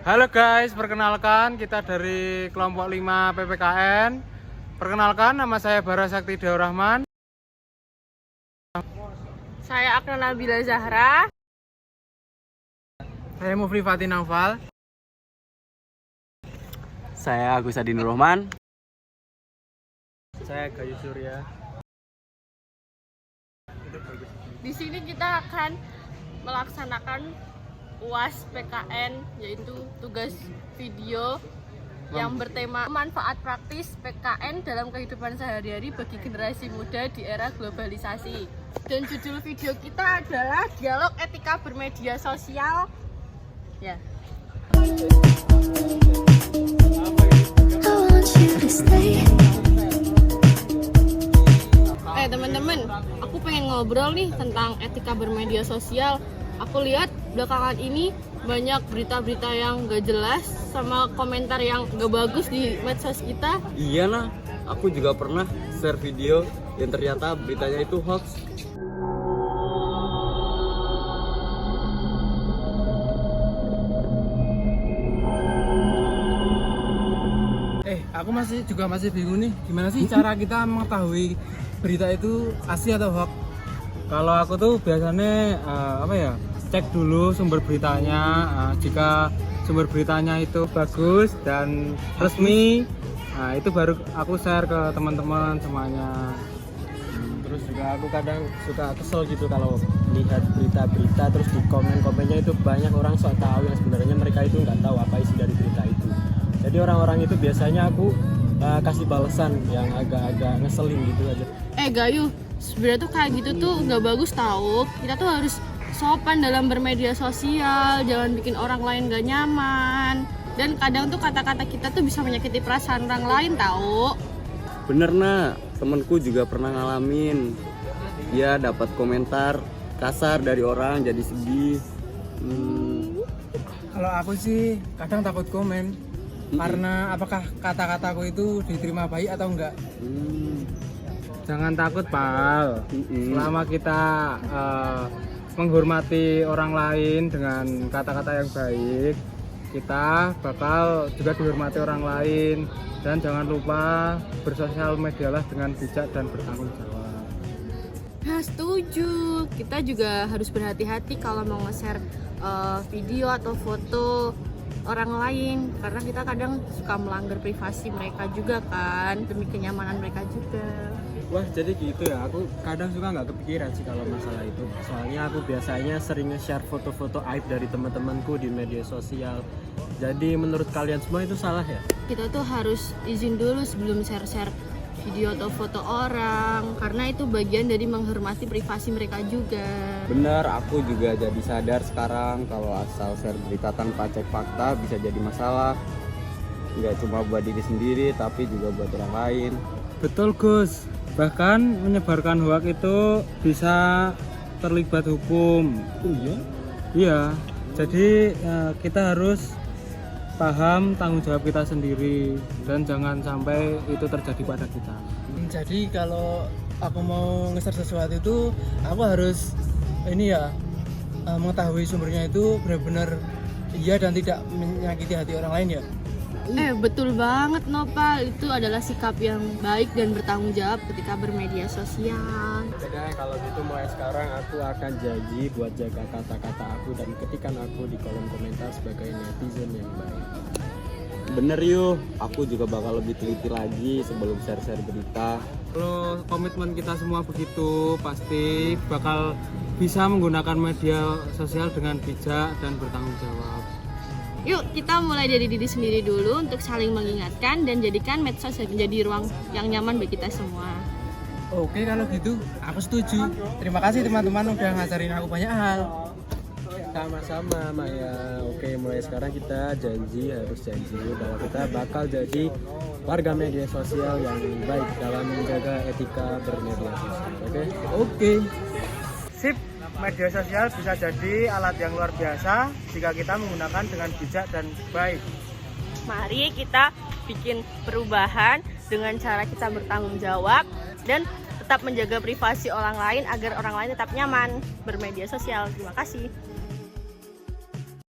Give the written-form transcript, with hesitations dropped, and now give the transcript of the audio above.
Halo guys, perkenalkan kita dari kelompok 5 PPKN. Perkenalkan, nama saya Bara Sakti Dewa Rahman. Saya Akna Nabila Zahra. Saya Mufli Fatin Naufal. Saya Agus Adi Nur Rahman. Saya Gayu Surya. Di sini kita akan melaksanakan UAS PKN, yaitu tugas video yang bertema manfaat praktis PKN dalam kehidupan sehari-hari bagi generasi muda di era globalisasi. Dan judul video kita adalah dialog etika bermedia sosial. Ya. Teman-teman, aku pengen ngobrol nih tentang etika bermedia sosial. Aku lihat belakangan ini banyak berita-berita yang gak jelas sama komentar yang gak bagus di medsos kita. Iya nah, aku juga pernah share video yang ternyata beritanya itu hoax. Aku masih bingung nih, gimana sih cara kita mengetahui berita itu asli atau hoax? Kalau aku tuh biasanya cek dulu sumber beritanya. Jika sumber beritanya itu bagus dan resmi, itu baru aku share ke teman-teman semuanya. Terus juga aku kadang suka kesel gitu kalau lihat berita-berita terus di komen-komennya itu banyak orang sok tahu yang sebenarnya mereka itu nggak tahu apa isi dari berita itu. Jadi orang-orang itu biasanya aku kasih balasan yang agak-agak ngeselin gitu aja. Gayu, sebenarnya tuh kayak gitu tuh nggak bagus tahu. Kita tuh harus sopan dalam bermedia sosial, jangan bikin orang lain gak nyaman. Dan kadang tuh kata-kata kita tuh bisa menyakiti perasaan orang lain tahu. Bener nah, temenku juga pernah ngalamin. Dia dapat komentar kasar dari orang jadi sedih. Kalau aku sih kadang takut komen, karena apakah kata-kataku itu diterima baik atau enggak. Jangan takut, Pal. Selama kita menghormati orang lain dengan kata-kata yang baik, kita bakal juga dihormati orang lain. Dan jangan lupa bersosial medialah dengan bijak dan bertanggung jawab. Nah, setuju. Kita juga harus berhati-hati kalau mau nge-share video atau foto orang lain, karena kita kadang suka melanggar privasi mereka juga kan, demi kenyamanan mereka juga. Wah, jadi gitu ya. Aku kadang suka nggak kepikiran sih kalau masalah itu. Soalnya aku biasanya sering nge-share foto-foto aib dari teman-temanku di media sosial. Jadi menurut kalian semua itu salah ya? Kita tuh harus izin dulu sebelum share-share video atau foto orang, karena itu bagian dari menghormati privasi mereka juga. Bener, aku juga jadi sadar sekarang kalau asal share berita tanpa cek fakta bisa jadi masalah. Nggak cuma buat diri sendiri, tapi juga buat orang lain. Betul, Gus. Bahkan menyebarkan hoak itu bisa terlibat hukum. Oh iya? Iya. Jadi kita harus paham tanggung jawab kita sendiri dan jangan sampai itu terjadi pada kita. Jadi kalau aku mau nge-share sesuatu itu aku harus mengetahui sumbernya itu benar-benar iya dan tidak menyakiti hati orang lain ya. Betul banget Nopal, itu adalah sikap yang baik dan bertanggung jawab ketika bermedia sosial. Jadi kalau gitu mulai sekarang aku akan janji buat jaga kata-kata aku dan ketikan aku di kolom komentar sebagai netizen yang baik. Bener yuk, aku juga bakal lebih teliti lagi sebelum share-share berita. Kalau komitmen kita semua begitu, pasti bakal bisa menggunakan media sosial dengan bijak dan bertanggung jawab. Yuk kita mulai dari diri sendiri dulu untuk saling mengingatkan dan jadikan medsos menjadi ruang yang nyaman bagi kita semua. Oke, kalau gitu aku setuju. Terima kasih teman-teman udah ngajarin aku banyak hal. Sama-sama Maya. Oke, mulai sekarang kita harus janji bahwa kita bakal jadi warga media sosial yang baik dalam menjaga etika bermedia sosial. Oke. Sip. Media sosial bisa jadi alat yang luar biasa jika kita menggunakan dengan bijak dan baik. Mari kita bikin perubahan dengan cara kita bertanggung jawab dan tetap menjaga privasi orang lain agar orang lain tetap nyaman bermedia sosial. Terima kasih.